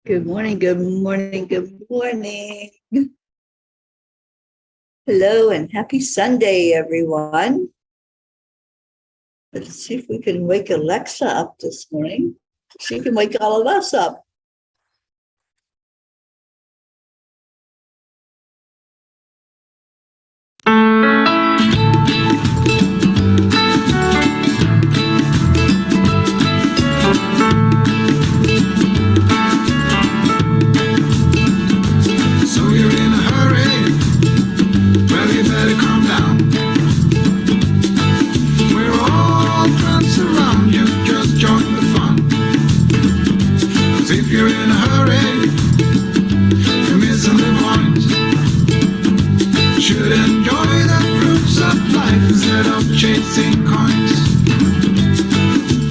Good morning, good morning, good morning. Hello and happy Sunday, everyone. Let's see if we can wake Alexa up this morning. She can wake all of us up. Chasing coins,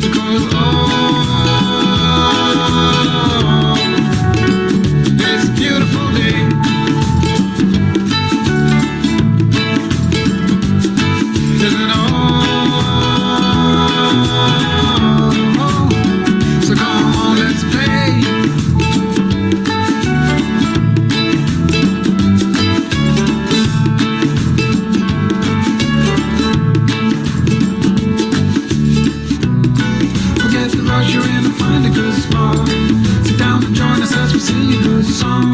because this beautiful day isn't so come on, let's play. You're in and find a good spot. Sit down and join us as we sing a good song.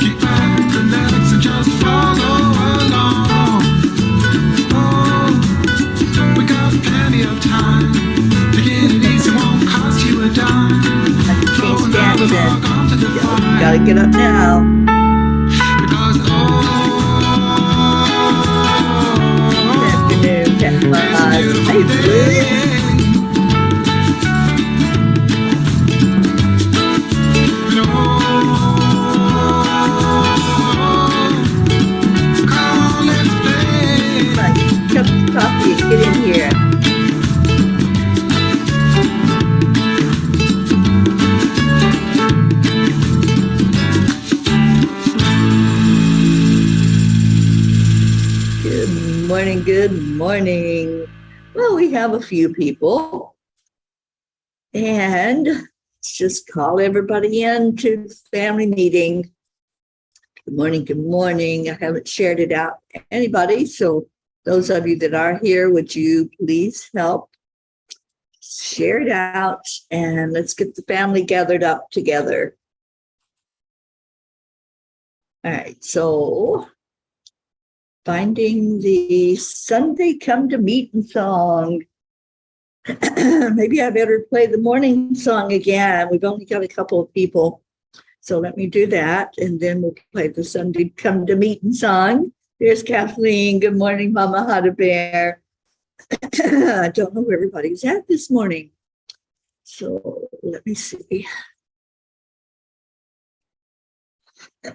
Kick back, relax, and just follow along. Oh, we got plenty of time. Taking it easy won't cost you a dime. Throw another log onto the fire. Gotta get up now. Because Good afternoon, it's a beautiful day. Coffee, get in here. Good morning, good morning. Well, we have a few people, and let's just call everybody in to the family meeting. Good morning, good morning. I haven't shared it out to anybody, so those of you that are here, would you please help share it out and let's get the family gathered up together. All right, so finding the Sunday Come to Meeting song. Maybe I better play the morning song again. We've only got a couple of people. So let me do that, and then we'll play the Sunday Come to Meeting song. There's Kathleen. Good morning, Mama Hada Bear. I don't know where everybody's at this morning. So let me see. I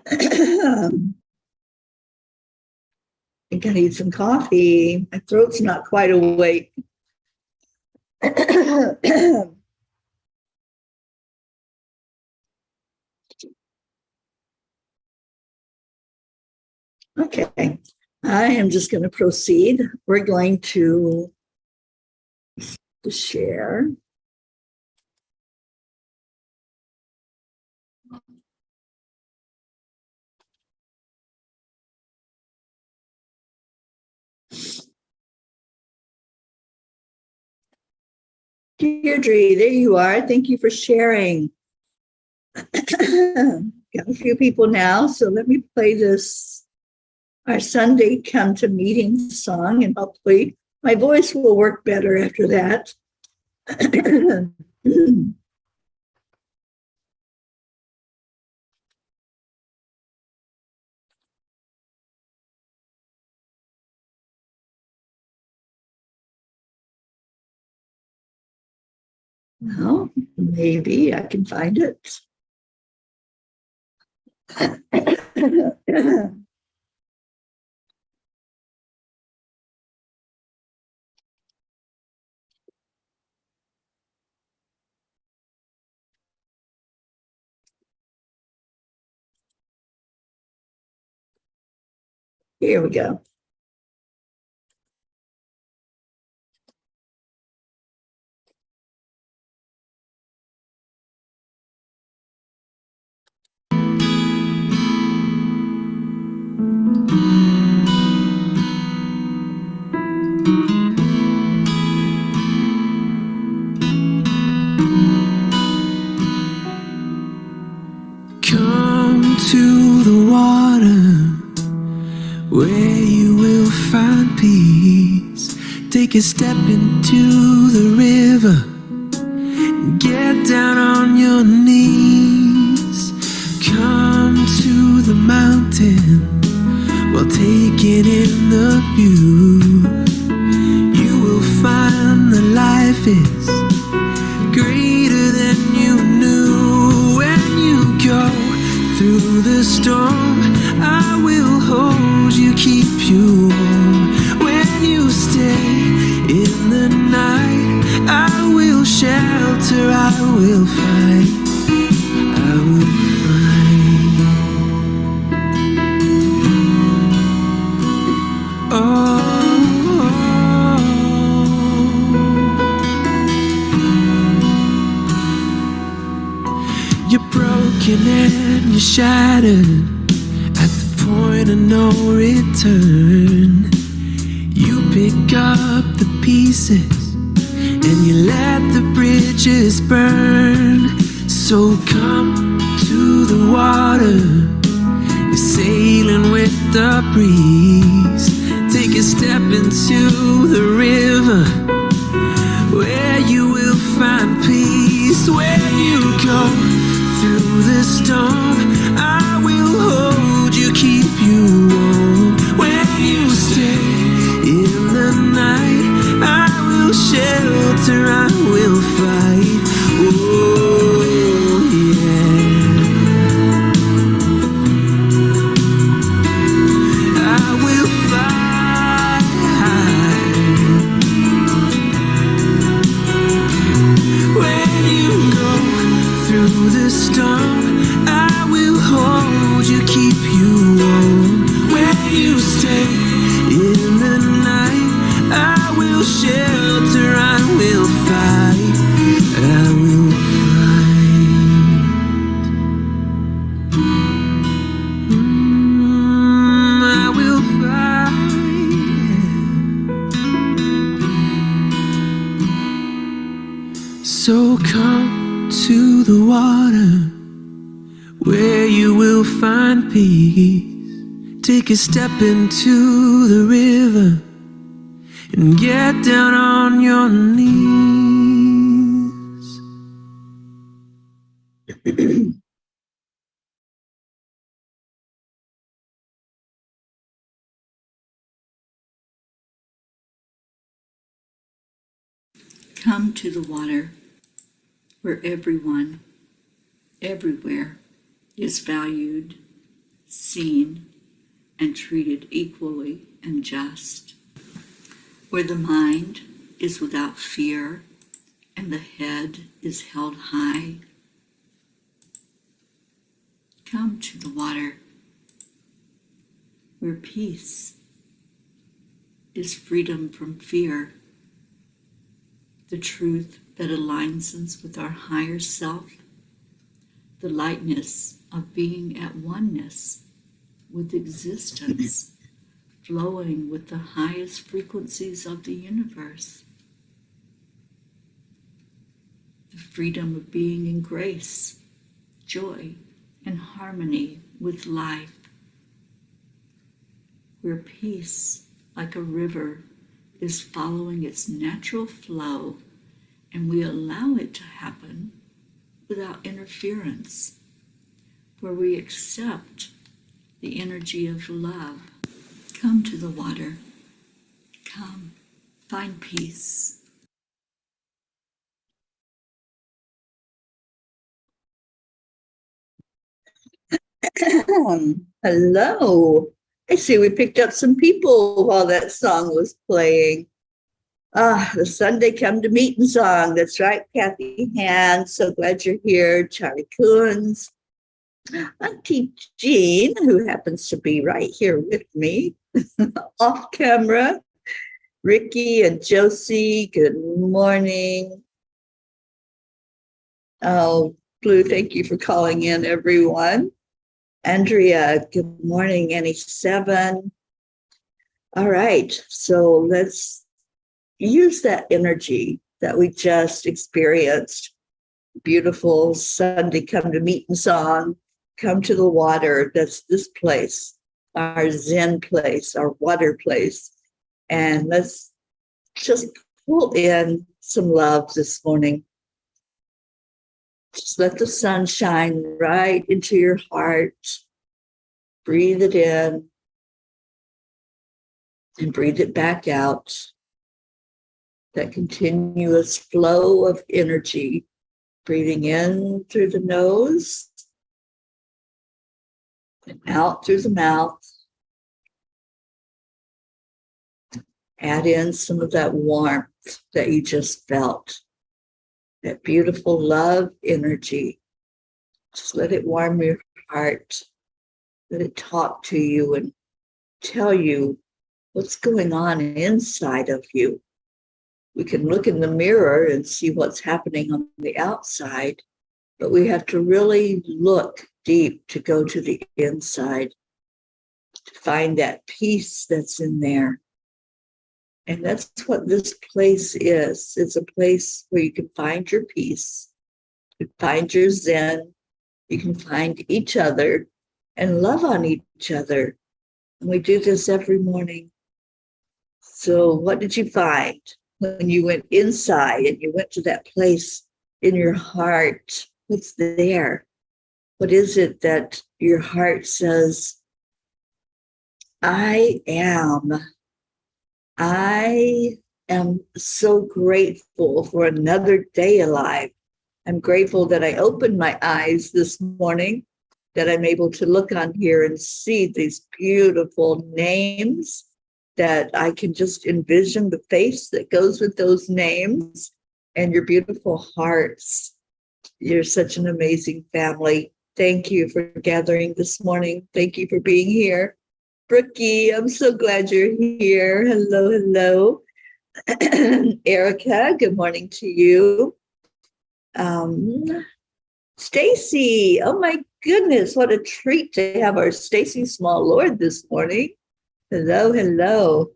think I need some coffee. My throat's not quite awake. Okay, I am just going to proceed. We're going to share. Deirdre, there you are. Thank you for sharing. Got a few people now, so let me play this, our Sunday Come to Meeting song, and hopefully my voice will work better after that. Well, maybe I can find it. Here we go. where you will find peace. Take a step into the river, get down on your knees. Come to the mountain while taking in the view. You will find that life is greater than you knew. When you go through the storm, I will hold you, keep you warm. When you stay in the night, I will shelter, I will fight, I will fight. Oh, you're broken and you're shattered at the point of no return. You pick up the pieces and you let the bridges burn. So come to the water, you're sailing with the breeze. Take a step into the river, where you will find peace. When you go through the storm, I will hold you, keep you warm. When you stay in the night, I will shelter, I will fight. Oh, yeah. I will fight. When you go through the storm, I will hold you, keep you warm. When you stay in the night, I will shelter, I will fight, I will fight. I will fight. So come to the water, where you will find peace. Take a step into the river and get down on your knees. Come to the water, where everyone, everywhere, is valued, seen, and treated equally and just, where the mind is without fear and the head is held high. Come to the water, where peace is freedom from fear, the truth that aligns us with our higher self, the lightness of being at oneness with existence, flowing with the highest frequencies of the universe, the freedom of being in grace, joy, and harmony with life, where peace, like a river, is following its natural flow, and we allow it to happen without interference, where we accept the energy of love. Come to the water. Come, find peace. Hello. I see we picked up some people while that song was playing. The Sunday Come to Meeting song. That's right, Kathy Hand. So glad you're here. Charlie Coons. Auntie Jean, who happens to be right here with me, off camera. Ricky and Josie, good morning. Oh, Blue, thank you for calling in, everyone. Andrea, good morning, Annie 7. All right, so let's use that energy that we just experienced. Beautiful Sunday Come to Meeting song. Come to the water. That's this place. our Zen place, our water place. And let's just pull in some love this morning. Just let the sun shine right into your heart. Breathe it in and breathe it back out. That continuous flow of energy, breathing in through the nose and out through the mouth. Add in some of that warmth that you just felt, that beautiful love energy. Just let it warm your heart. Let it talk to you and tell you what's going on inside of you. We can look in the mirror and see what's happening on the outside, but we have to really look deep to go to the inside, to find that peace that's in there. And that's what this place is. It's a place where you can find your peace, you can find your Zen, you can find each other and love on each other. And we do this every morning. So what did you find when you went inside and you went to that place in your heart? What's there? What is it that your heart says, I am so grateful for another day alive. I'm grateful that I opened my eyes this morning, that I'm able to look on here and see these beautiful names, that I can just envision the face that goes with those names and your beautiful hearts. You're such an amazing family. Thank you for gathering this morning. Thank you for being here. Brookie, I'm so glad you're here. Hello, hello. Erica, good morning to you. Stacy, oh my goodness, what a treat to have our Stacy Small Lord this morning. Hello, hello.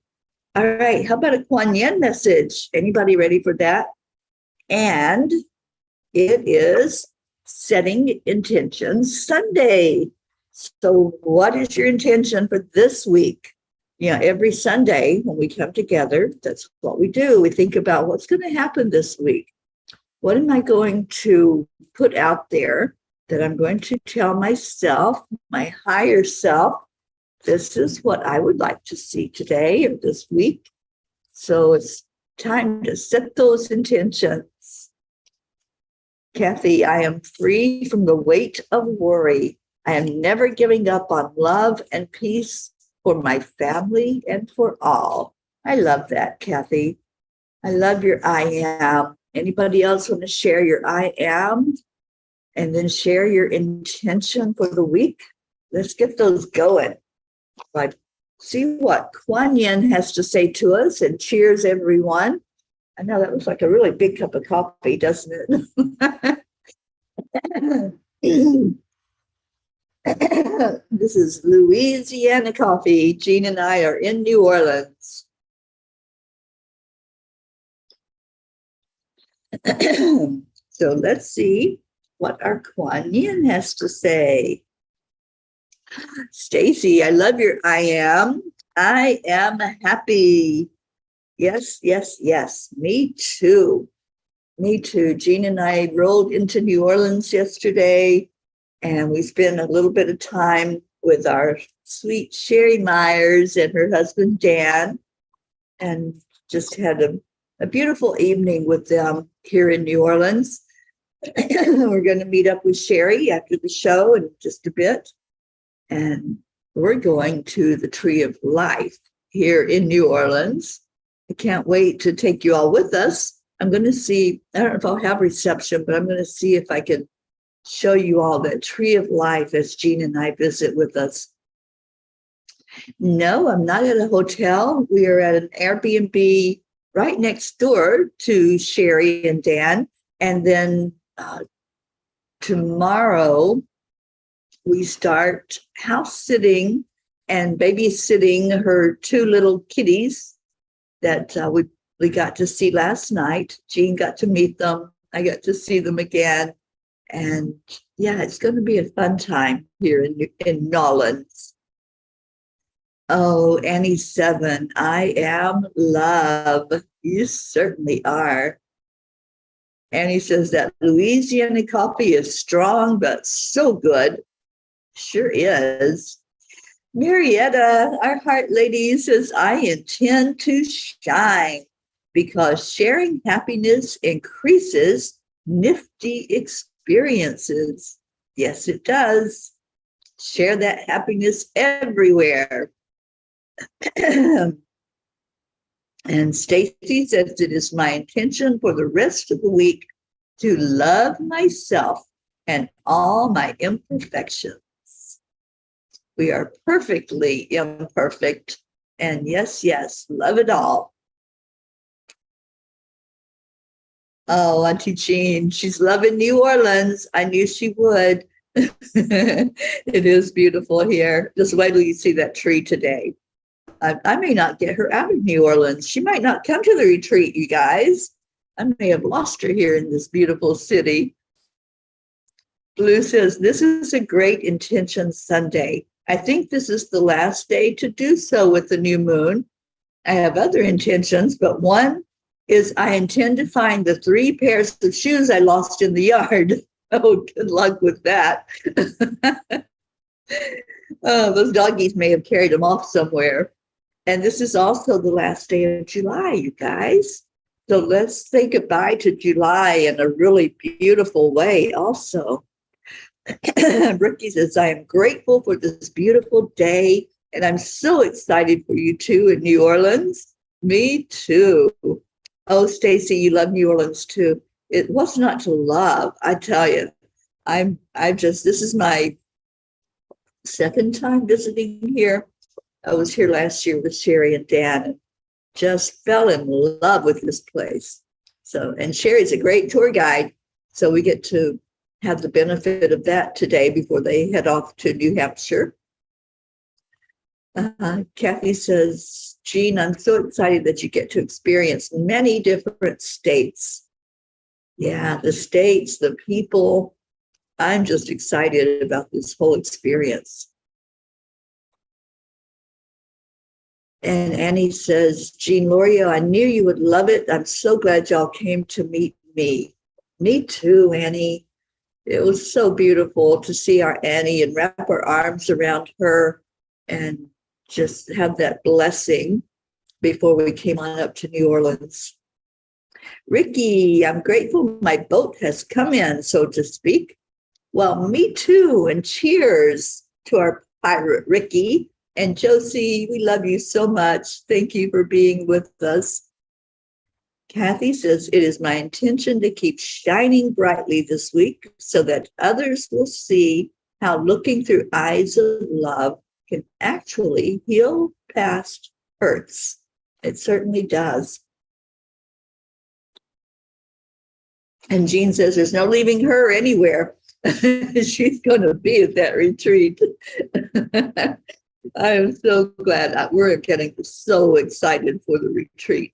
All right, how about a Kuan Yin message? Anybody ready for that? And it is Setting Intentions Sunday. So what is your intention for this week? Every Sunday when we come together, that's what we do. We think about what's going to happen this week. What am I going to put out there that I'm going to tell myself, my higher self, this is what I would like to see today or this week. So it's time to set those intentions. Kathy, I am free from the weight of worry. I am never giving up on love and peace for my family and for all. I love that, Kathy. I love your I am. Anybody else want to share your I am? And then share your intention for the week? Let's get those going. But see what Kuan Yin has to say to us, and cheers, everyone. I know that looks like a really big cup of coffee, doesn't it? This is Louisiana coffee. Jean and I are in New Orleans. So let's see what our Kuan Yin has to say. Stacy, I love your I am. I am happy. Yes, yes, yes. Me too. Me too. Jean and I rolled into New Orleans yesterday, and we spent a little bit of time with our sweet Sherry Myers and her husband, Dan, and just had a beautiful evening with them here in New Orleans. We're going to meet up with Sherry after the show in just a bit. And we're going to the Tree of Life here in New Orleans. I can't wait to take you all with us. I'm going to see, I don't know if I'll have reception, but I'm going to see if I can show you all the Tree of Life as Jean and I visit with us. No, I'm not at a hotel. We are at an Airbnb right next door to Sherry and Dan. And then tomorrow we start house sitting and babysitting her two little kitties that we got to see last night. Jean got to meet them. I got to see them again. And yeah, it's going to be a fun time here in New Orleans. Oh, Annie 7, I am love. You certainly are. Annie says that Louisiana coffee is strong, but so good. Sure is. Marietta, our heart lady, says, I intend to shine because sharing happiness increases nifty experiences. Yes, it does. Share that happiness everywhere. And Stacy says, it is my intention for the rest of the week to love myself and all my imperfections. We are perfectly imperfect. And yes, yes, love it all. Oh, Auntie Jean, she's loving New Orleans. I knew she would. It is beautiful here. Just wait till you see that tree today. I may not get her out of New Orleans. She might not come to the retreat, you guys. I may have lost her here in this beautiful city. Blue says, this is a great intention Sunday. I think this is the last day to do so with the new moon. I have other intentions, but one is I intend to find the 3 pairs of shoes I lost in the yard. Oh, good luck with that. Oh, those doggies may have carried them off somewhere. And this is also the last day of July, you guys. So let's say goodbye to July in a really beautiful way also. Ricky says, I am grateful for this beautiful day, and I'm so excited for you too in New Orleans. Me too. Oh, Stacy, you love New Orleans too. It was not to love, I tell you. This is my second time visiting here. I was here last year with Sherry and Dan and just fell in love with this place. So, and Sherry's a great tour guide. So we get to have the benefit of that today before they head off to New Hampshire. Kathy says, Jean, I'm so excited that you get to experience many different states. Yeah, the states, the people. I'm just excited about this whole experience. And Annie says, Jean Lorio, I knew you would love it. I'm so glad y'all came to meet me. Me too, Annie. It was so beautiful to see our Annie and wrap our arms around her and just have that blessing before we came on up to New Orleans. Ricky, I'm grateful my boat has come in, so to speak. Well, me too, and cheers to our pirate Ricky. And Josie, we love you so much. Thank you for being with us. Kathy says, it is my intention to keep shining brightly this week so that others will see how looking through eyes of love can actually heal past hurts. It certainly does. And Jean says, there's no leaving her anywhere. She's going to be at that retreat. I am so glad we're getting so excited for the retreat.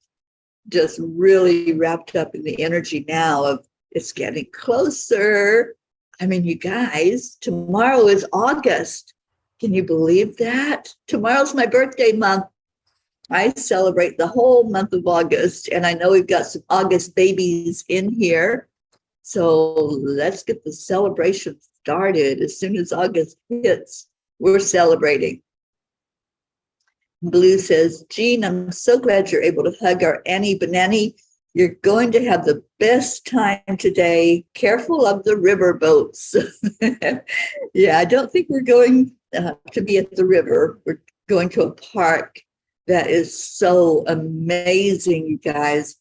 Just really wrapped up in the energy now of it's getting closer. I mean, you guys, tomorrow is August. Can you believe that? Tomorrow's my birthday month. I celebrate the whole month of August, and I know we've got some August babies in here. So let's get the celebration started. As soon as August hits, we're celebrating. Blue says, Jean, I'm so glad you're able to hug our Annie Banani. You're going to have the best time today. Careful of the river boats. Yeah, I don't think we're going to be at the river. We're going to a park that is so amazing, you guys.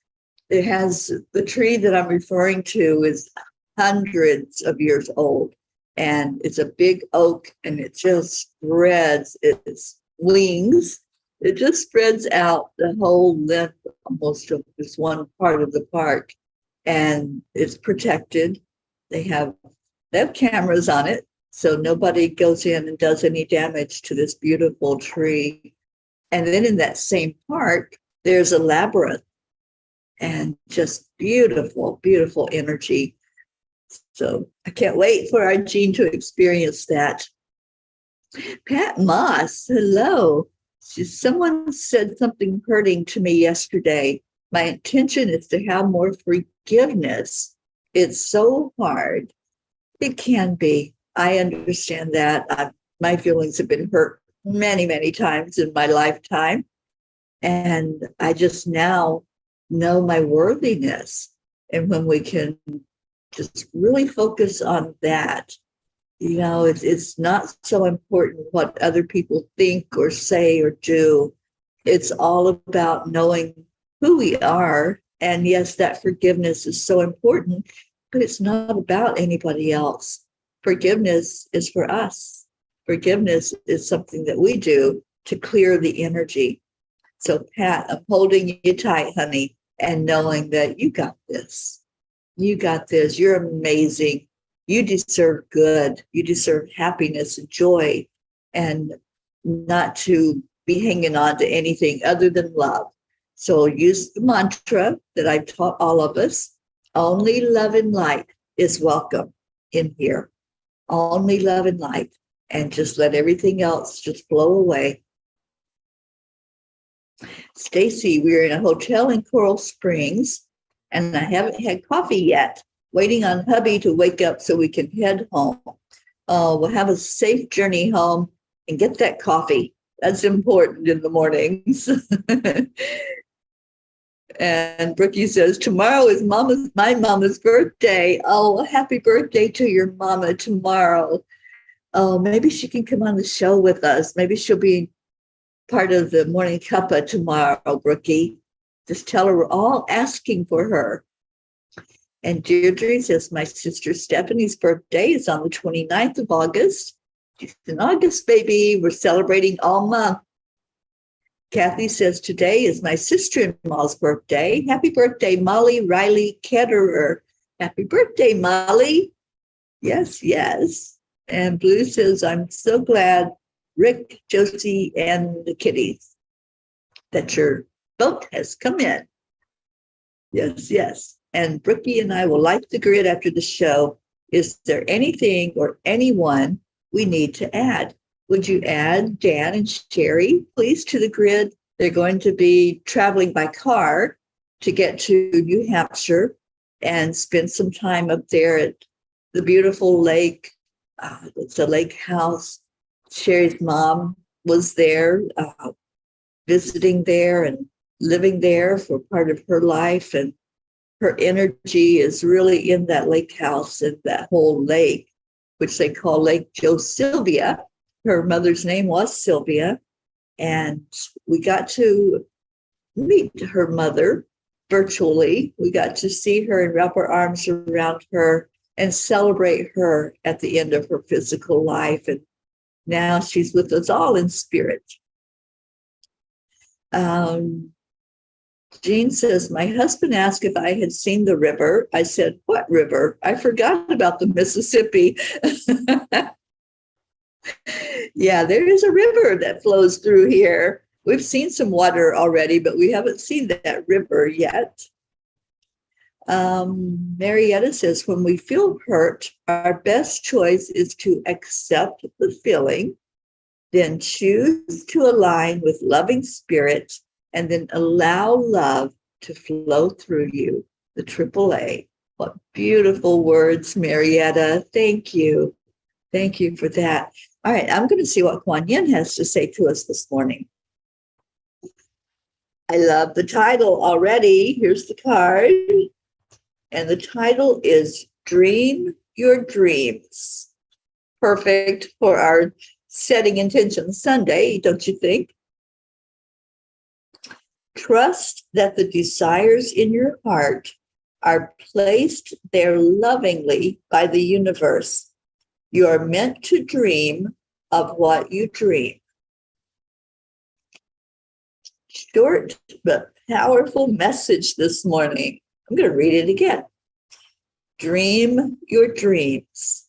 It has the tree that I'm referring to is hundreds of years old, and it's a big oak, and it just spreads its wings. It just spreads out the whole length almost of this one part of the park, and it's protected. They have cameras on it, so nobody goes in and does any damage to this beautiful tree. And then in that same park, there's a labyrinth, and just beautiful, beautiful energy. So I can't wait for our Jean to experience that. Pat Moss, hello. Someone said something hurting to me yesterday. My intention is to have more forgiveness. It's so hard. It can be. I understand that. My feelings have been hurt many, many times in my lifetime. And I just now know my worthiness. And when we can just really focus on that, it's not so important what other people think or say or do. It's all about knowing who we are. And yes, that forgiveness is so important, but it's not about anybody else. Forgiveness is for us. Forgiveness is something that we do to clear the energy. So, Pat, I'm holding you tight, honey, and knowing that you got this. You got this. You're amazing. You deserve good. You deserve happiness and joy, and not to be hanging on to anything other than love. So use the mantra that I've taught all of us. Only love and light is welcome in here. Only love and light. And just let everything else just flow away. Stacy, we're in a hotel in Coral Springs, and I haven't had coffee yet. Waiting on hubby to wake up so we can head home. We'll have a safe journey home and get that coffee. That's important in the mornings. And Brookie says, tomorrow is my mama's birthday. Oh, happy birthday to your mama tomorrow. Oh, maybe she can come on the show with us. Maybe she'll be part of the Morning Cuppa tomorrow, Brookie. Just tell her we're all asking for her. And Deirdre says, my sister Stephanie's birthday is on the 29th of August. She's an August baby. We're celebrating all month. Kathy says, today is my sister-in-law's birthday. Happy birthday, Molly Riley Ketterer. Happy birthday, Molly. Yes, yes. And Blue says, I'm so glad, Rick, Josie, and the kitties, that your boat has come in. Yes, yes. And Brookie and I will light the grid after the show. Is there anything or anyone we need to add? Would you add Dan and Sherry, please, to the grid? They're going to be traveling by car to get to New Hampshire and spend some time up there at the beautiful lake. It's a lake house. Sherry's mom was there, visiting there and living there for part of her life. And her energy is really in that lake house and that whole lake, which they call Lake Joe Sylvia. Her mother's name was Sylvia. And we got to meet her mother virtually. We got to see her and wrap our arms around her and celebrate her at the end of her physical life. And now she's with us all in spirit. Jean says, my husband asked if I had seen the river. I said, what river? I forgot about the Mississippi. Yeah, there is a river that flows through here. We've seen some water already, but we haven't seen that river yet. Marietta says, when we feel hurt, our best choice is to accept the feeling, then choose to align with loving spirit, and then allow love to flow through you. The AAA. What beautiful words, Marietta. Thank you. Thank you for that. All right, I'm going to see what Kuan Yin has to say to us this morning. I love the title already. Here's the card. And the title is Dream Your Dreams. Perfect for our Setting Intention Sunday, don't you think? Trust that the desires in your heart are placed there lovingly by the universe. You are meant to dream of what you dream. Short but powerful message this morning. I'm going to read it again. Dream your dreams.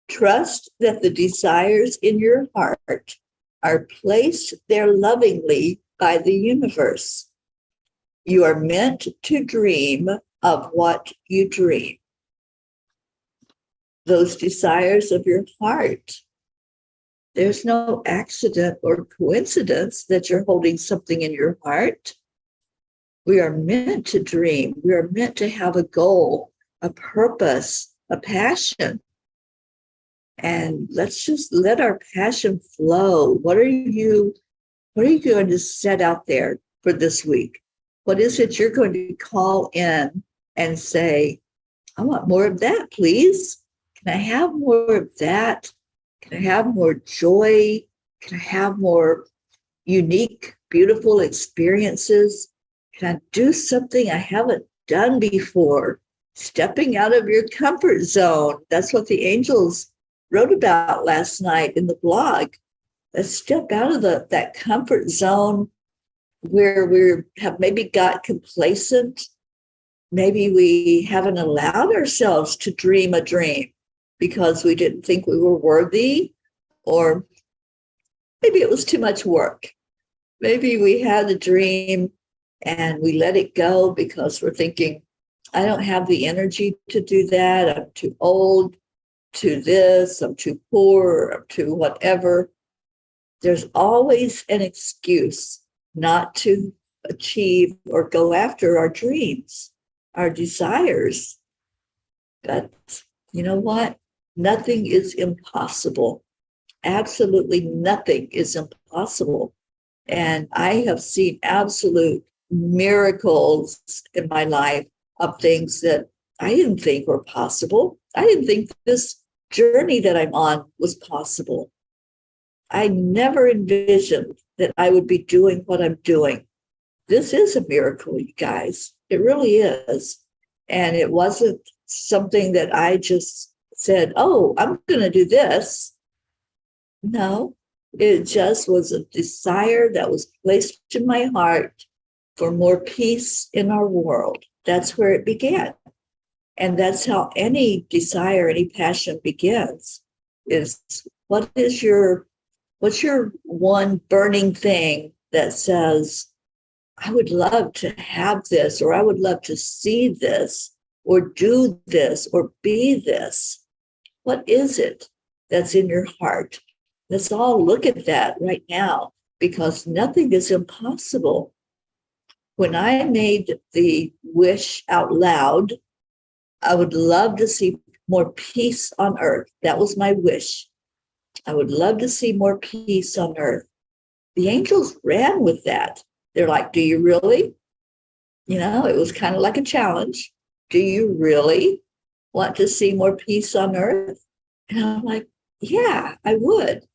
Trust that the desires in your heart are placed there lovingly by the universe. You are meant to dream of what you dream. Those desires of your heart, There's no accident or coincidence that you're holding something in your heart. We are meant to dream. We are meant to have a goal, a purpose, a passion. And let's just let our passion flow. What are you going to set out there for this week? What is it you're going to call in and say, I want more of that, please? Can I have more of that? Can I have more joy? Can I have more unique, beautiful experiences? Can I do something I haven't done before? Stepping out of your comfort zone. That's what the angels wrote about last night in the blog. Let's step out of that comfort zone where we have maybe got complacent. Maybe we haven't allowed ourselves to dream a dream because we didn't think we were worthy, or maybe it was too much work. Maybe we had a dream and we let it go because we're thinking, I don't have the energy to do that. I'm too old to this. I'm too poor. I'm too whatever. There's always an excuse not to achieve or go after our dreams, our desires. But you know what? Nothing is impossible. Absolutely nothing is impossible. And I have seen absolute miracles in my life of things that I didn't think were possible. I didn't think this journey that I'm on was possible. I never envisioned that I would be doing what I'm doing. This is a miracle, you guys. It really is. And it wasn't something that I just said, oh, I'm going to do this. No, it just was a desire that was placed in my heart for more peace in our world. That's where it began. And that's how any desire, any passion begins, is what's your one burning thing that says, I would love to have this, or I would love to see this, or do this, or be this. What is it that's in your heart? Let's all look at that right now, because nothing is impossible. When I made the wish out loud, I would love to see more peace on earth. That was my wish. I would love to see more peace on earth. The angels ran with that. They're like, do you really? You know, it was kind of like a challenge. Do you really want to see more peace on earth? And I'm like, yeah, I would.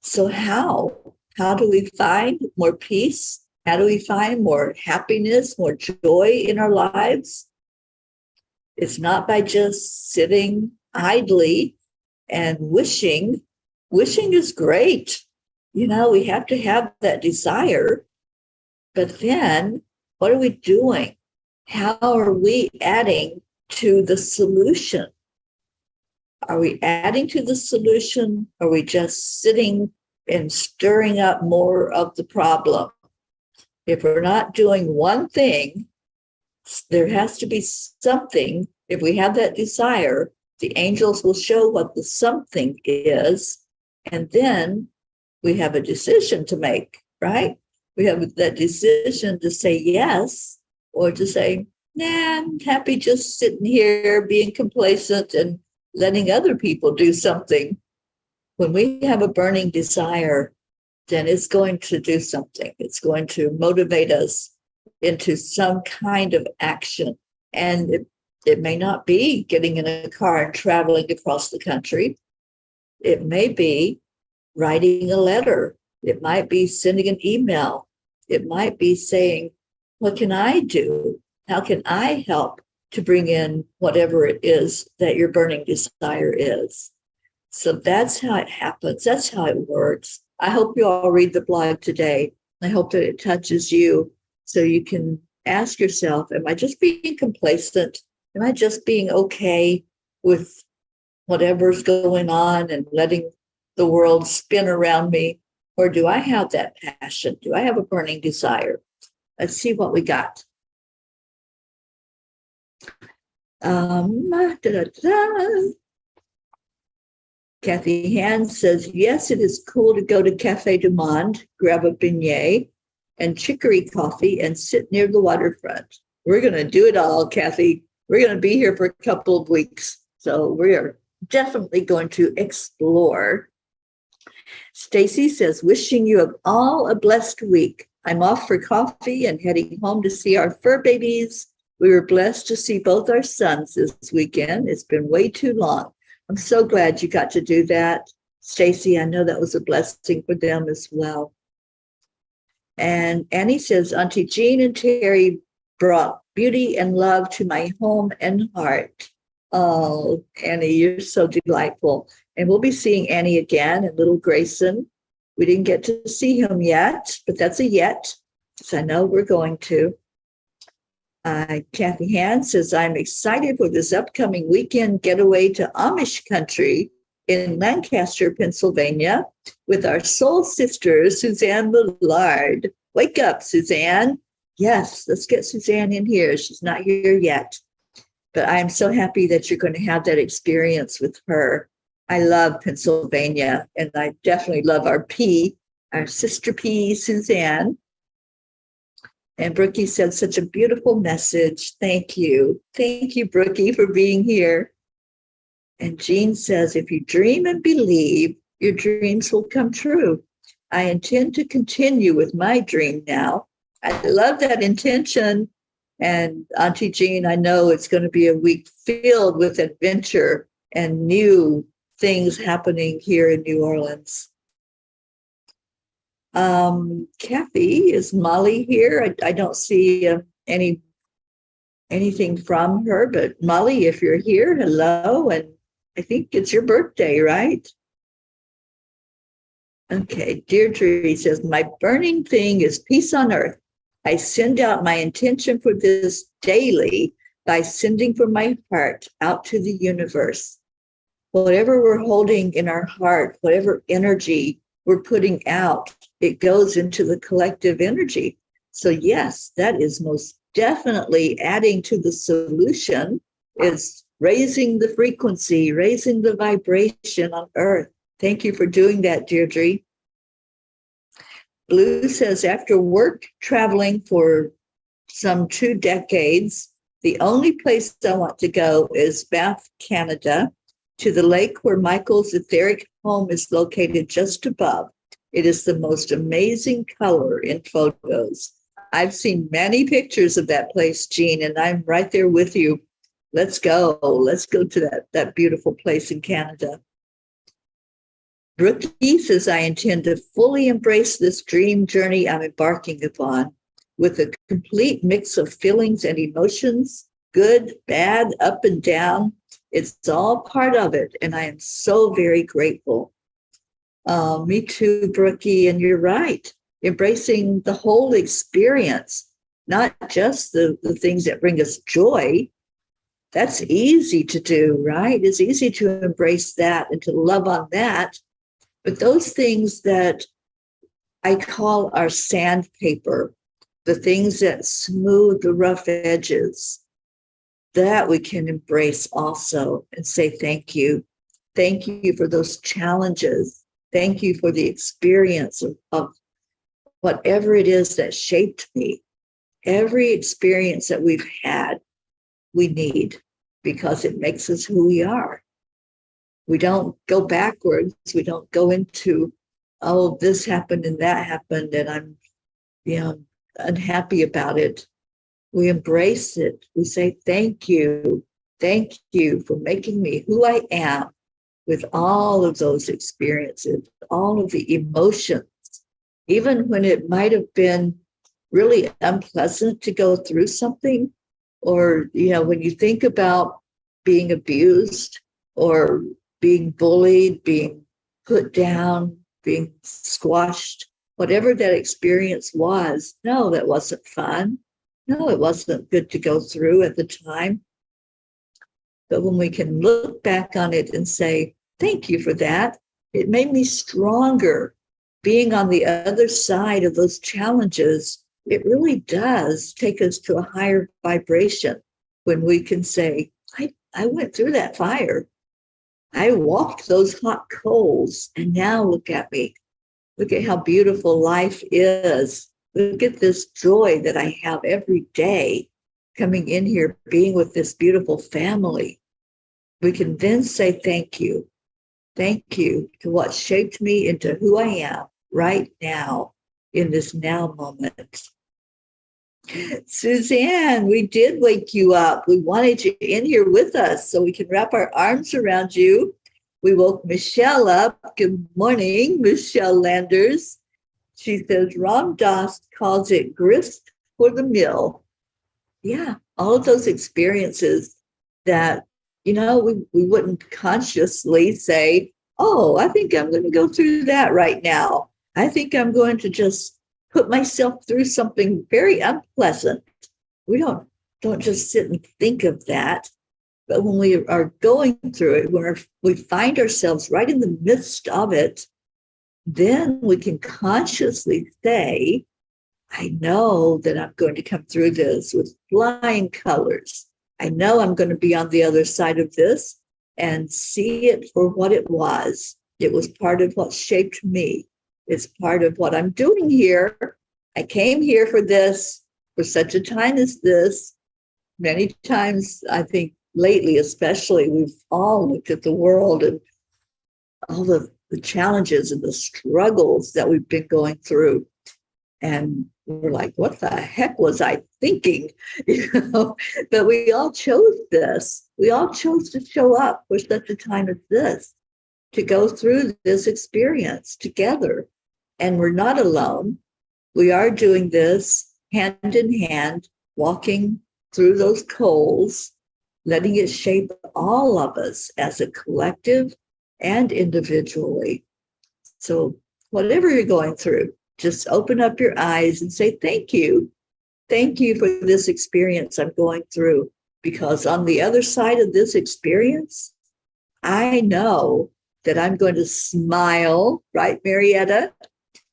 So how? How do we find more peace? How do we find more happiness, more joy in our lives? It's not by just sitting idly and wishing. Wishing is great. You know, we have to have that desire. But then what are we doing? How are we adding to the solution? Are we adding to the solution? Are we just sitting and stirring up more of the problem? If we're not doing one thing, there has to be something. If we have that desire, the angels will show what the something is. And then we have a decision to make, right? We have that decision to say yes, or to say, nah, I'm happy just sitting here being complacent and letting other people do something. When we have a burning desire, then it's going to do something. It's going to motivate us into some kind of action. And it may not be getting in a car and traveling across the country. It may be writing a letter. It might be sending an email. It might be saying, what can I do? How can I help to bring in whatever it is that your burning desire is? So that's how it happens. That's how it works. I hope you all read the blog today. I hope that it touches you so you can ask yourself, am I just being complacent? Am I just being okay with whatever's going on and letting the world spin around me? Or do I have that passion? Do I have a burning desire? Let's see what we got. Kathy Hand says, yes, it is cool to go to Cafe du Monde, grab a beignet and chicory coffee and sit near the waterfront. We're going to do it all, Kathy. We're going to be here for a couple of weeks. So we're definitely going to explore. Stacy says, wishing you all a blessed week. I'm off for coffee and heading home to see our fur babies. We were blessed to see both our sons this weekend. It's been way too long. I'm so glad you got to do that. Stacy, I know that was a blessing for them as well. And Annie says, Auntie Jean and Teri brought beauty and love to my home and heart. Oh, Annie, you're so delightful. And we'll be seeing Annie again and little Grayson. We didn't get to see him yet, but that's a yet, because I know we're going to. Kathy Hand says, I'm excited for this upcoming weekend getaway to Amish country in Lancaster, Pennsylvania, with our soul sister, Suzanne Millard. Wake up, Suzanne. Yes, let's get Suzanne in here. She's not here yet. But I'm so happy that you're going to have that experience with her. I love Pennsylvania, and I definitely love our sister P, Suzanne. And Brookie said such a beautiful message. Thank you. Thank you, Brookie, for being here. And Jean says, if you dream and believe, your dreams will come true. I intend to continue with my dream now. I love that intention. And Auntie Jean, I know it's going to be a week filled with adventure and new things happening here in New Orleans. Kathy, is Molly here? I don't see anything from her, but Molly, if you're here, hello. And I think it's your birthday, right? Okay, Deirdre says, my burning thing is peace on earth. I send out my intention for this daily by sending from my heart out to the universe. Whatever we're holding in our heart, whatever energy we're putting out, it goes into the collective energy. So yes, that is most definitely adding to the solution, is raising the frequency, raising the vibration on earth. Thank you for doing that, Deirdre. Blue says, after work traveling for some 2 decades, the only place I want to go is Banff, Canada, to the lake where Michael's etheric home is located just above. It is the most amazing color in photos. I've seen many pictures of that place, Jean, and I'm right there with you. Let's go. Let's go to that beautiful place in Canada. Brookie says, I intend to fully embrace this dream journey I'm embarking upon with a complete mix of feelings and emotions, good, bad, up and down. It's all part of it, and I am so very grateful. Me too, Brookie, and you're right. Embracing the whole experience, not just the things that bring us joy. That's easy to do, right? It's easy to embrace that and to love on that. But those things that I call our sandpaper, the things that smooth the rough edges, that we can embrace also and say thank you. Thank you for those challenges. Thank you for the experience of whatever it is that shaped me. Every experience that we've had, we need, because it makes us who we are. We don't go backwards. We don't go into, oh, this happened and that happened, and I'm, unhappy about it. We embrace it. We say, thank you. Thank you for making me who I am with all of those experiences, all of the emotions, even when it might have been really unpleasant to go through something, or, when you think about being abused or being bullied, being put down, being squashed, whatever that experience was, no, that wasn't fun. No, it wasn't good to go through at the time. But when we can look back on it and say, thank you for that, it made me stronger. Being on the other side of those challenges, it really does take us to a higher vibration when we can say, I went through that fire. I walked those hot coals, and now look at me. Look at how beautiful life is. Look at this joy that I have every day coming in here, being with this beautiful family. We can then say thank you. Thank you to what shaped me into who I am right now in this now moment. Suzanne, we did wake you up. We wanted you in here with us so we can wrap our arms around you. We woke Michelle up. Good morning, Michelle Landers. She says Ram Dass calls it grist for the mill. Yeah, all of those experiences that, we wouldn't consciously say, oh, I think I'm going to go through that right now. I think I'm going to just put myself through something very unpleasant. We don't just sit and think of that. But when we are going through it, when we find ourselves right in the midst of it, then we can consciously say, I know that I'm going to come through this with flying colors. I know I'm going to be on the other side of this and see it for what it was. It was part of what shaped me. It's part of what I'm doing here. I came here for this, for such a time as this. Many times, I think lately especially, we've all looked at the world and all of the challenges and the struggles that we've been going through. And we're like, what the heck was I thinking? But we all chose this. We all chose to show up for such a time as this, to go through this experience together. And we're not alone. We are doing this hand in hand, walking through those coals, letting it shape all of us as a collective and individually. So whatever you're going through, just open up your eyes and say, thank you. Thank you for this experience I'm going through, because on the other side of this experience, I know that I'm going to smile, right, Marietta?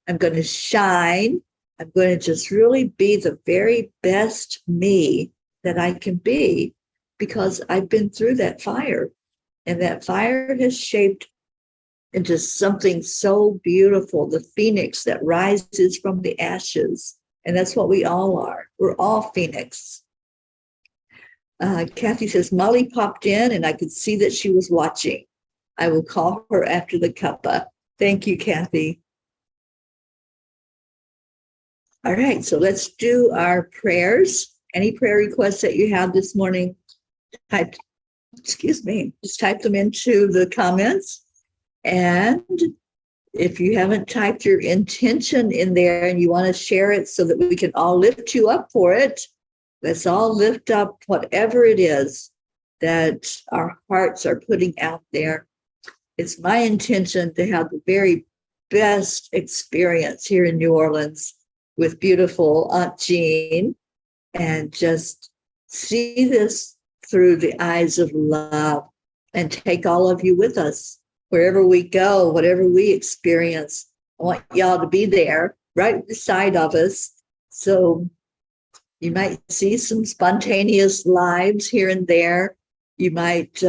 I'm going to shine. I'm going to just really be the very best me that I can be, because I've been through that fire, and that fire has shaped into something so beautiful, the phoenix that rises from the ashes. And that's what we all are. We're all phoenix. Kathy says, Molly popped in and I could see that she was watching. I will call her after the cuppa. Thank you, Kathy. All right, so let's do our prayers. Any prayer requests that you have this morning, just type them into the comments. And if you haven't typed your intention in there and you want to share it so that we can all lift you up for it, let's all lift up whatever it is that our hearts are putting out there. It's my intention to have the very best experience here in New Orleans with beautiful Aunt Jean, and just see this through the eyes of love and take all of you with us. Wherever we go, whatever we experience, I want y'all to be there right beside of us. So you might see some spontaneous lives here and there. You might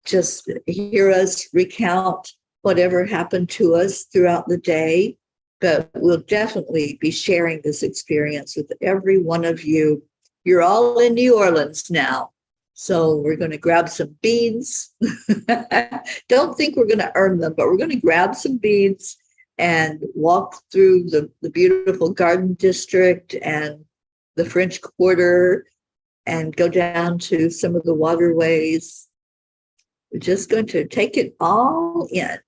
just hear us recount whatever happened to us throughout the day. But we'll definitely be sharing this experience with every one of you. You're all in New Orleans now. So we're going to grab some beads. Don't think we're going to earn them, but we're going to grab some beads and walk through the beautiful Garden District and the French Quarter and go down to some of the waterways. We're just going to take it all in.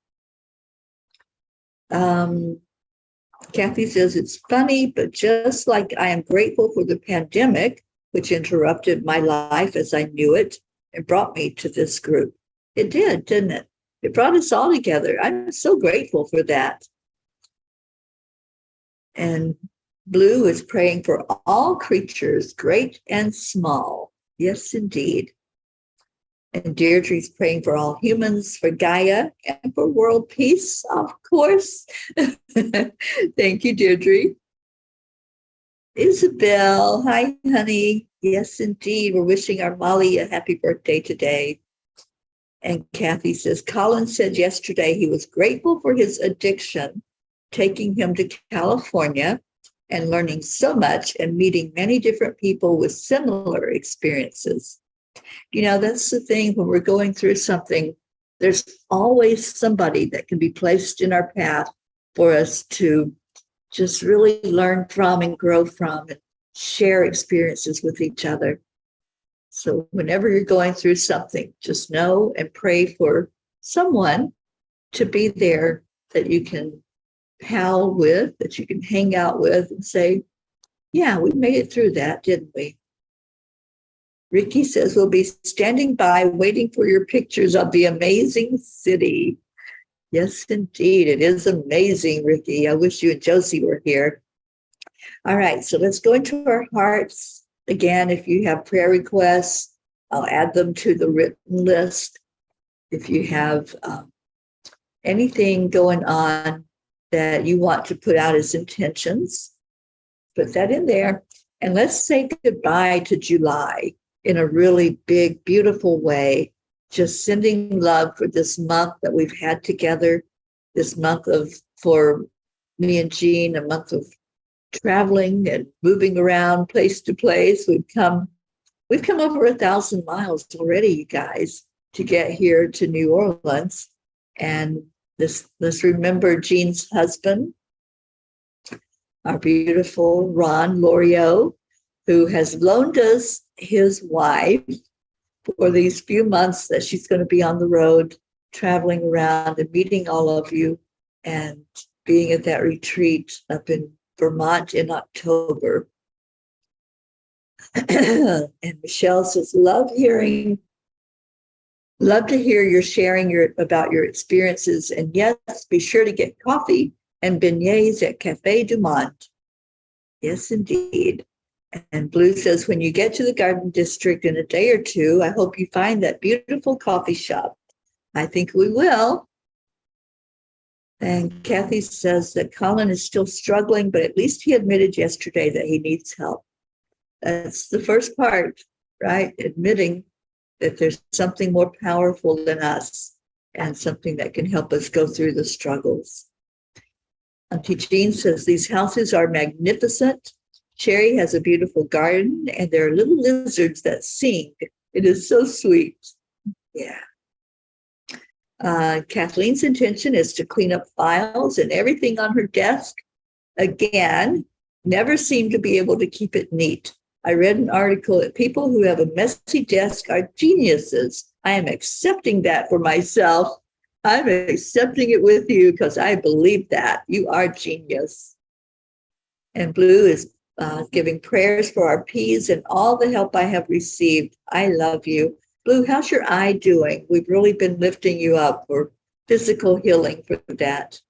Kathy says, it's funny, but just like I am grateful for the pandemic, which interrupted my life as I knew it and brought me to this group. It did, didn't it? It brought us all together. I'm so grateful for that. And Blue is praying for all creatures, great and small. Yes, indeed. And Deirdre's praying for all humans, for Gaia, and for world peace, of course. Thank you, Deirdre. Isabel, hi, honey. Yes, indeed. We're wishing our Molly a happy birthday today. And Kathy says, Colin said yesterday he was grateful for his addiction, taking him to California and learning so much and meeting many different people with similar experiences. You know, that's the thing when we're going through something, there's always somebody that can be placed in our path for us to just really learn from and grow from and share experiences with each other. So whenever you're going through something, just know and pray for someone to be there that you can pal with, that you can hang out with and say, yeah, we made it through that, didn't we? Ricky says, we'll be standing by waiting for your pictures of the amazing city. Yes, indeed. It is amazing, Ricky. I wish you and Josie were here. All right, so let's go into our hearts. Again, if you have prayer requests, I'll add them to the written list. If you have anything going on that you want to put out as intentions, put that in there. And let's say goodbye to July in a really big, beautiful way. Just sending love for this month that we've had together, this month for me and Jean, a month of traveling and moving around place to place. We've come over 1,000 miles already, you guys, to get here to New Orleans. And let's remember Jean's husband, our beautiful Ron Loriot, who has loaned us his wife for these few months that she's going to be on the road, traveling around and meeting all of you and being at that retreat up in Vermont in October. And Michelle says, love to hear your sharing about your experiences. And yes, be sure to get coffee and beignets at Café du Monde. Yes, indeed. And Blue says, when you get to the Garden District in a day or two, I hope you find that beautiful coffee shop. I think we will. And Kathy says that Colin is still struggling, but at least he admitted yesterday that he needs help. That's the first part, right? Admitting that there's something more powerful than us and something that can help us go through the struggles. Auntie Jean says, these houses are magnificent. Sherry has a beautiful garden, and there are little lizards that sing. It is so sweet. Yeah. Kathleen's intention is to clean up files and everything on her desk. Again, never seem to be able to keep it neat. I read an article that people who have a messy desk are geniuses. I am accepting that for myself. I'm accepting it with you because I believe that. You are genius. And Blue is giving prayers for our peas and all the help I have received. I love you. Blue, how's your eye doing? We've really been lifting you up for physical healing for that.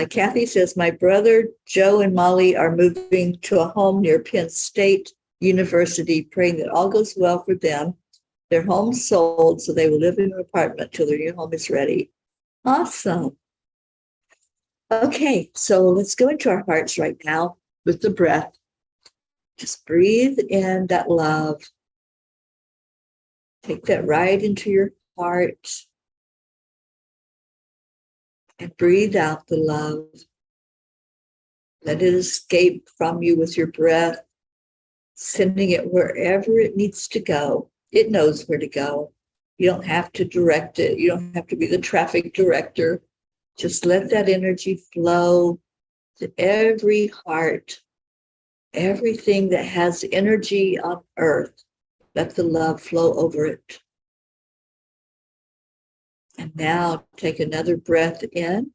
Kathy says, my brother Joe and Molly are moving to a home near Penn State University, praying that all goes well for them. Their home sold, so they will live in an apartment till their new home is ready. Awesome. Okay, so let's go into our hearts right now with the breath. Just breathe in that love. Take that right into your heart. And breathe out the love. Let it escape from you with your breath, sending it wherever it needs to go. It knows where to go. You don't have to direct it. You don't have to be the traffic director. Just let that energy flow to every heart, everything that has energy on earth. Let the love flow over it. And now take another breath in.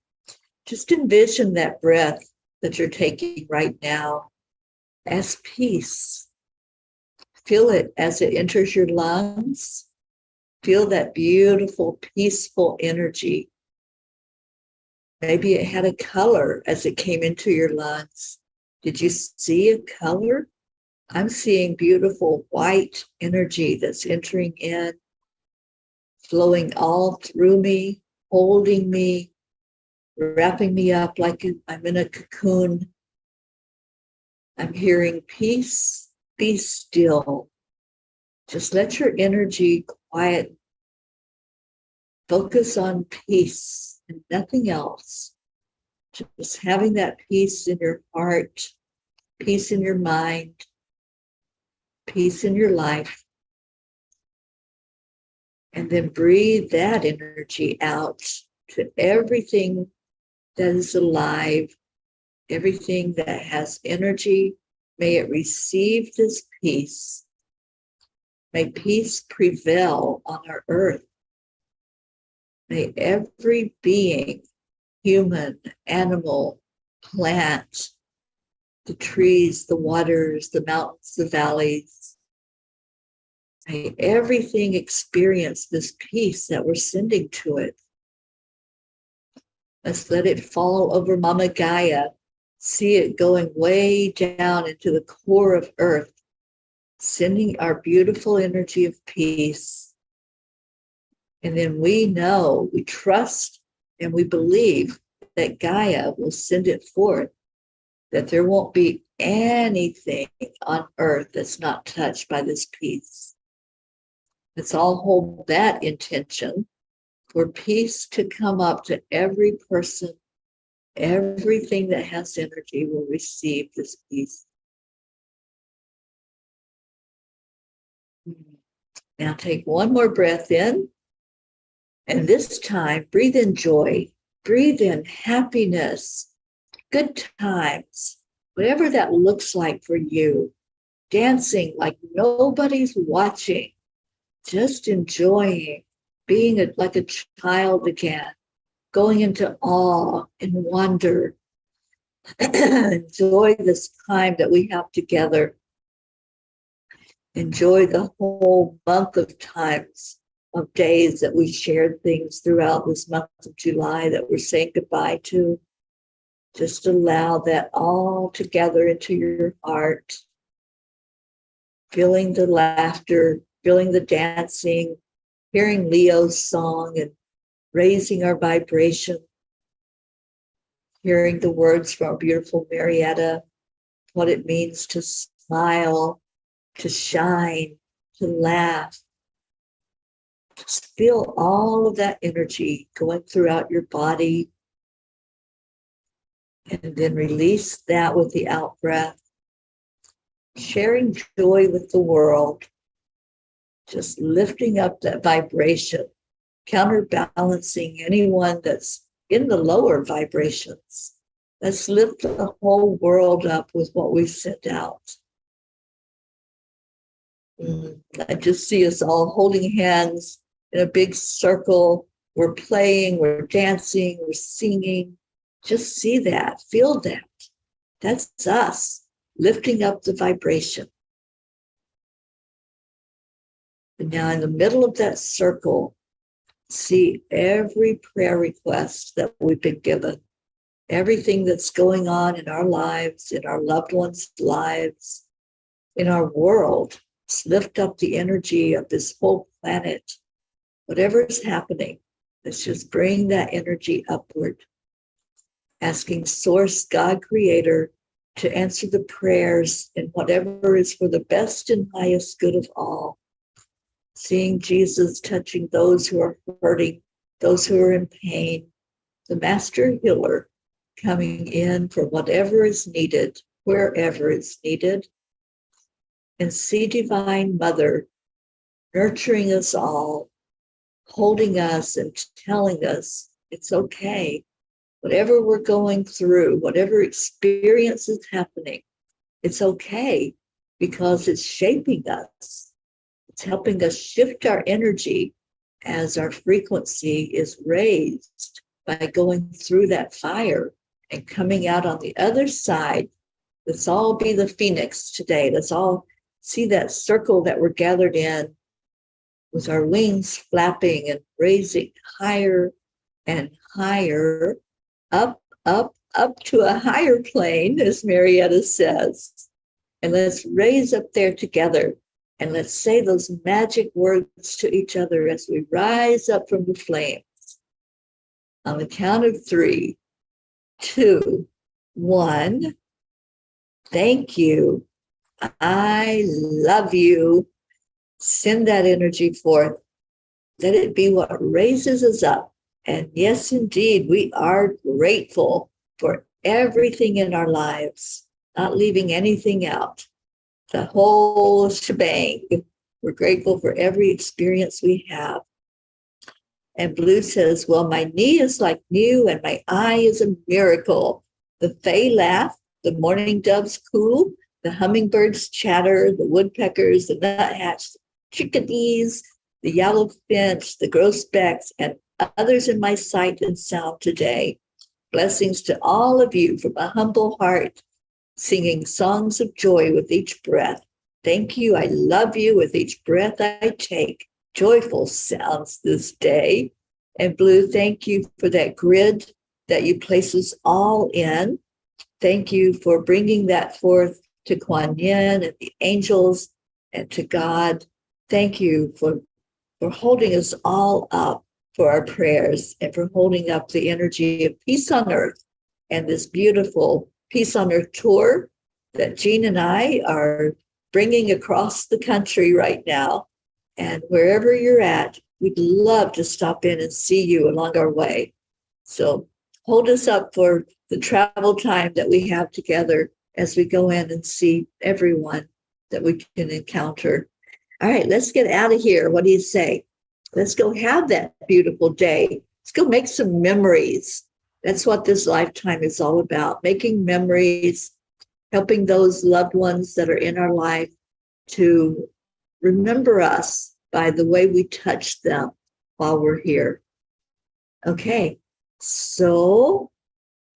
Just envision that breath that you're taking right now as peace. Feel it as it enters your lungs. Feel that beautiful, peaceful energy. Maybe it had a color as it came into your lungs. Did you see a color? I'm seeing beautiful white energy that's entering in, flowing all through me, holding me, wrapping me up like I'm in a cocoon. I'm hearing peace, be still. Just let your energy quiet Focus on peace and nothing else. Just having that peace in your heart, peace in your mind, peace in your life. And then breathe that energy out to everything that is alive, everything that has energy. May it receive this peace. May peace prevail on our earth. May every being, human, animal, plant, the trees, the waters, the mountains, the valleys, may everything experience this peace that we're sending to it. Let's let it fall over Mama Gaia. See it going way down into the core of Earth, sending our beautiful energy of peace. And then we know, we trust, and we believe that Gaia will send it forth, that there won't be anything on Earth that's not touched by this peace. Let's all hold that intention for peace to come up to every person. Everything that has energy will receive this peace. Now take one more breath in. And this time, breathe in joy. Breathe in happiness, good times, whatever that looks like for you. Dancing like nobody's watching. Just enjoying, being like a child again. Going into awe and wonder. Enjoy this time that we have together. Enjoy the whole month of times, of days that we shared things throughout this month of July that we're saying goodbye to. Just allow that all together into your heart. Feeling the laughter, feeling the dancing, hearing Leo's song and raising our vibration, hearing the words from our beautiful Marietta, what it means to smile, to shine, to laugh. Just feel all of that energy going throughout your body, and then release that with the out breath. Sharing joy with the world, just lifting up that vibration, counterbalancing anyone that's in the lower vibrations. Let's lift the whole world up with what we sent out. I just see us all holding hands in a big circle. We're playing, we're dancing, we're singing. Just see that, feel that. That's us lifting up the vibration. And now in the middle of that circle, see every prayer request that we've been given, everything that's going on in our lives, in our loved ones' lives, in our world. Let's lift up the energy of this whole planet. Whatever is happening, let's just bring that energy upward. Asking Source, God Creator, to answer the prayers in whatever is for the best and highest good of all. Seeing Jesus touching those who are hurting, those who are in pain, the Master Healer coming in for whatever is needed, wherever it's needed. And see Divine Mother nurturing us all, holding us and telling us it's okay. Whatever we're going through, whatever experience is happening, it's okay because it's shaping us. It's helping us shift our energy as our frequency is raised by going through that fire and coming out on the other side. Let's all be the phoenix today. Let's all see that circle that we're gathered in with our wings flapping and raising higher and higher, up, up, up to a higher plane, as Marietta says. And let's raise up there together. And let's say those magic words to each other as we rise up from the flames. On the count of 3, 2, 1. Thank you. I love you. Send that energy forth. Let it be what raises us up. And yes, indeed, we are grateful for everything in our lives, not leaving anything out. The whole shebang. We're grateful for every experience we have. And Blue says, well, my knee is like new and my eye is a miracle. The fae laugh, the morning doves coo, the hummingbirds chatter, the woodpeckers, the nuthatch, chickadees, the yellow finch, the grosbecs, and others in my sight and sound today. Blessings to all of you from a humble heart, singing songs of joy with each breath. Thank you, I love you with each breath I take. Joyful sounds this day. And Blue, thank you for that grid that you place us all in. Thank you for bringing that forth to Kuan Yin and the angels and to God. Thank you for holding us all up for our prayers and for holding up the energy of peace on earth and this beautiful Peace on Earth tour that Jean and I are bringing across the country right now. And wherever you're at, we'd love to stop in and see you along our way. So hold us up for the travel time that we have together as we go in and see everyone that we can encounter. All right, let's get out of here. What do you say? Let's go have that beautiful day. Let's go make some memories. That's what this lifetime is all about, making memories, helping those loved ones that are in our life to remember us by the way we touch them while we're here. Okay, so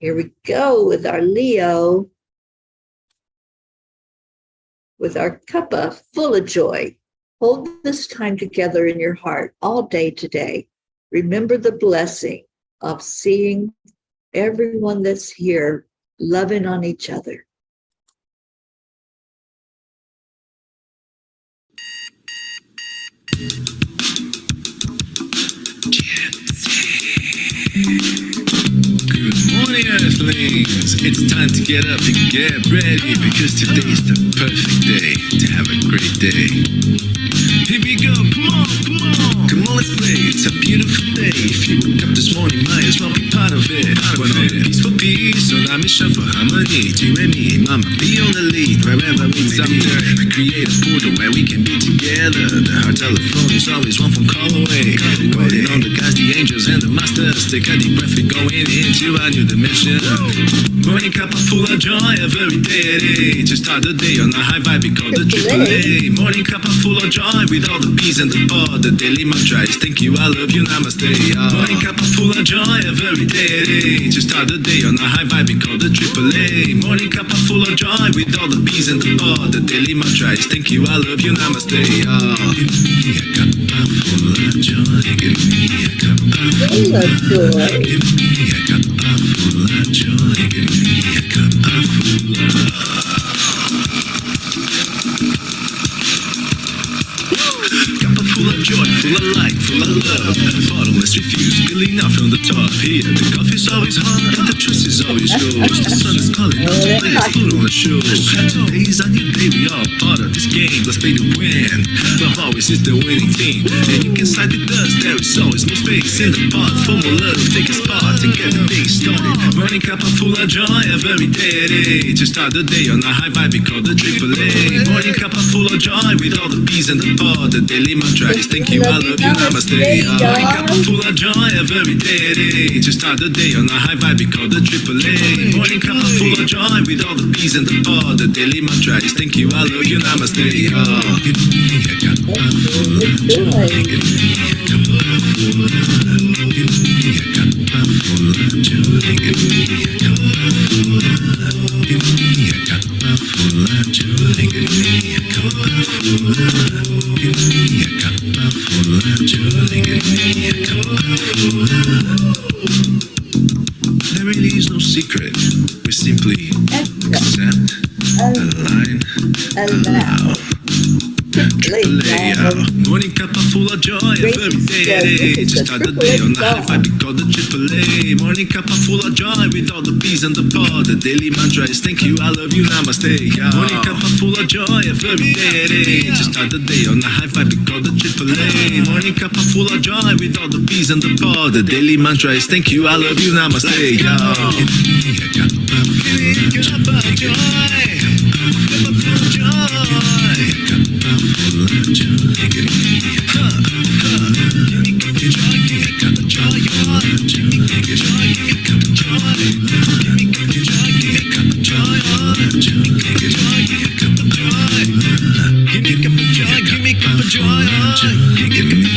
here we go with our Leo, with our Cuppa Fulla Joy. Hold this time together in your heart all day today. Remember the blessing of seeing everyone that's here loving on each other. Good morning, Earthlings. It's time to get up and get ready because today's the perfect day to have a great day. Here we go, come on, come on. Come on, let's play. It's a beautiful day. If you woke up this morning, might as well be part of it. We're on a peaceful peace, on a mission for harmony. You and me, mama, be on the lead. Wherever we may be, we create a portal where we can be together. The heart telephone is always one phone call away. Calling on the guys, the angels, and the masters. Take a deep breath, we're going into a new dimension. Morning Cuppa Fulla Joy, every day. To start the day on a high vibe, we call the AAA. Morning Cuppa Fulla Joy, with all the peas and the pod. The daily mantra is thank you, I love you, namaste. Morning Cuppa Fulla Joy, every day. To start the day on a high vibe, we call the AAA. Morning Cuppa Fulla Joy, with all the peas and the pod. The daily mantra is thank you, I love you, namaste. Give me a Cuppa Fulla Joy. Give me a Cuppa Fulla Joy. Give me a Cuppa Fulla Joy. Give me a Cuppa Fulla. Cuppa full of joy, full of light, full of love. Bottomless refuse, spilling out from the top. Here, the coffee's always hot and the truth is always yours. The sun is calling out to play us food on the show. Today is a new day, we all part of this game. Let's play to win. Love always is the winning team. And you can side with us, there is always no space in the pot. For more love, take a spot and get the day started. Morning Cuppa Fulla Joy, every day. To start the day on a high vibe, we call the AAA. Morning Cuppa Fulla Joy, with all the peas and the pod. The daily mantra is thank you, I love you, namaste. Morning Cuppa Fulla Joy, every day. To start the day on a high vibe, we call the AAA. Morning Cuppa Fulla Joy, with all the peas and the pod. The daily mantra is thank you, I love you, namaste. Give me a Cuppa Fulla Joy. Give me a Cuppa Fulla. Give me a Cuppa Fulla Joy. Give me a Cuppa Fulla. Give me a Cuppa Fulla Joy. Give me a Cuppa Fulla. Give me a Cuppa Fulla Joy. Give me a Cuppa Fulla. There really is no secret. We simply accept, align, allow. Morning Cuppa Fulla Joy, every day at 8. Just start the day on the high five, we call the AAA. Morning Cuppa Fulla Joy, with all the bees and the pod. The daily mantra is thank you, I love you, namaste. Morning Cuppa Fulla Joy, every day at 8. Just start the day on the high five, we call the AAA. Morning Cuppa Fulla Joy, with all the bees and the pod. The daily mantra is thank you, I love you, namaste. Cuppa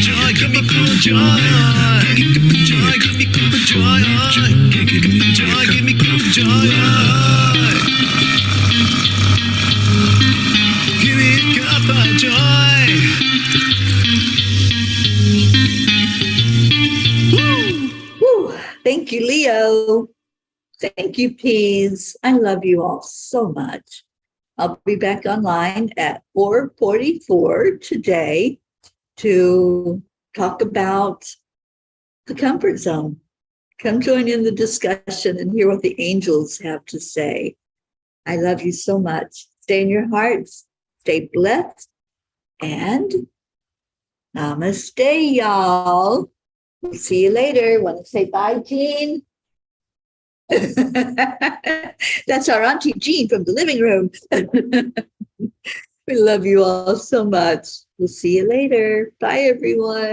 Joy, Cuppa Fulla Joy, Cuppa Fulla Thank you, Leo. Thank you, Peas. I love you all so much. I'll be back online at 4:44 today to talk about the comfort zone. Come join in the discussion and hear what the angels have to say. I love you so much. Stay in your hearts, stay blessed, and namaste, y'all. We'll see you later. Want to say bye, Jean? That's our Auntie Jean from the living room. We love you all so much. We'll see you later. Bye, everyone.